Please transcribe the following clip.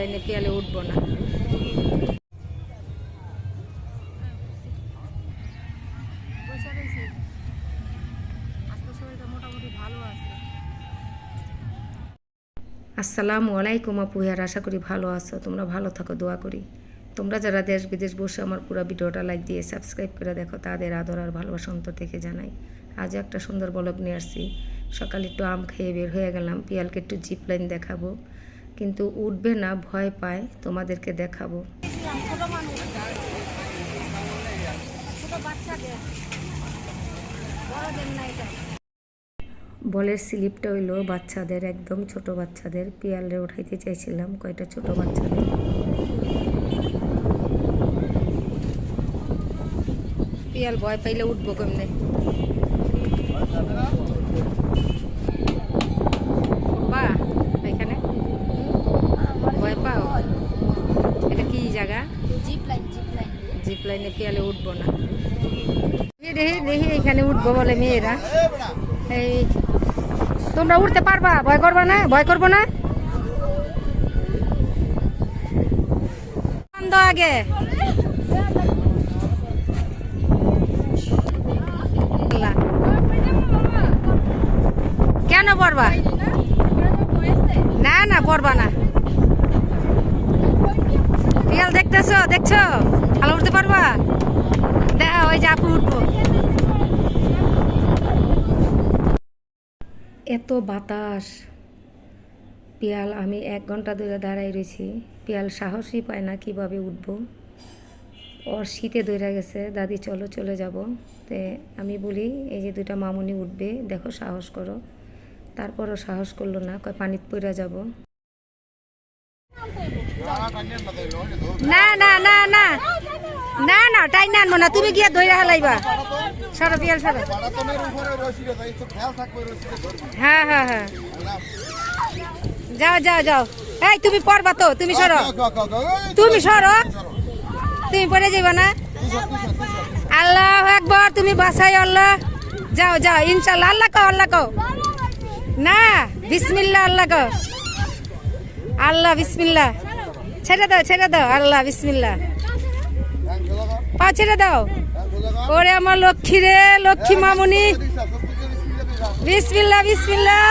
লাইনে পেয়ালে উঠবো না। আসসালামু আলাইকুম আপু, আর আশা করি ভালো আছো। তোমরা ভালো থাকো, দোয়া করি। তোমরা যারা দেশ বিদেশ বসে আমার পুরো ভিডিওটা লাইক দিয়ে সাবস্ক্রাইব করে দেখো, তাদের আদর আর ভালোবাসা অন্তর থেকে জানাই। আজও একটা সুন্দর ব্লগ নিয়ে আসছি। সকালে একটু আম খেয়ে বের হয়ে গেলাম, পিয়ালকে একটু জিপ লাইন দেখাবো, কিন্তু উঠবে না, ভয় পায়। তোমাদেরকে দেখাবো। বলের স্লিপটা হইলো বাচ্চাদের, একদম ছোট বাচ্চাদের। পিয়ালে উঠাইতে চাইছিলাম কয়টা ছোট বাচ্চাদের। পিয়াল ভয় পাইলে উঠবো কেমনে? বা এখানে ভয় পাও? এটা কি জায়গা? জিপ লাইনে পিয়ালে উঠবো না। দেখি দেখি এখানে উঠবো বলে মেয়েরা। এই তোমরা উঠতে পারবা? ভয় করবা না? ভয় করবো না? বন্ধ আগে। কেন পড়বা না? না পড়বা না। পিয়াল দেখতেছো? দেখছো? ভালো উঠতে পারবা? দেখা ওই যে আপু উঠবো। এত বাতাস, পিয়াল আমি 1 ঘন্টা ধরে দাঁড়াই রয়েছি। পিয়াল সাহসই পায় না কিভাবে উঠবো। ওর শীতে ধরে গেছে। দাদি চলো চলে যাব। তে আমি বলি এই যে 2টা মামুনি উঠবে, দেখো সাহস করো। তারপরও সাহস করলো না, কয় পানিতে পড়ে যাব। না না না না না না, টাই না আনবো না, তুমি গিয়া ধইরা হালাইবা। সরো পিয়াল সরো। হ্যাঁ হ্যাঁ হ্যাঁ, যাও যাও যাও। এই তুমি পড়বা তো, তুমি সরো, তুমি সরো, তুমি পড়ে যাইবা না। আল্লাহু আকবার, তুমি বাসাই আল্লাহ। যাও যাও, ইনশাআল্লাহ। আল্লাহ কও, আল্লাহ কও। না, বিসমিল্লাহ, আল্লাহ কও। আল্লাহ বিসমিল্লাহ। ছেড়ে দাও ছেড়ে দাও, আল্লাহ বিসমিল্লাহ। পা ছেড়ে দাও। ওরে আমার লক্ষ্মী রে, লক্ষ্মী মামুনি। বিসমিল্লাহ বিসমিল্লাহ।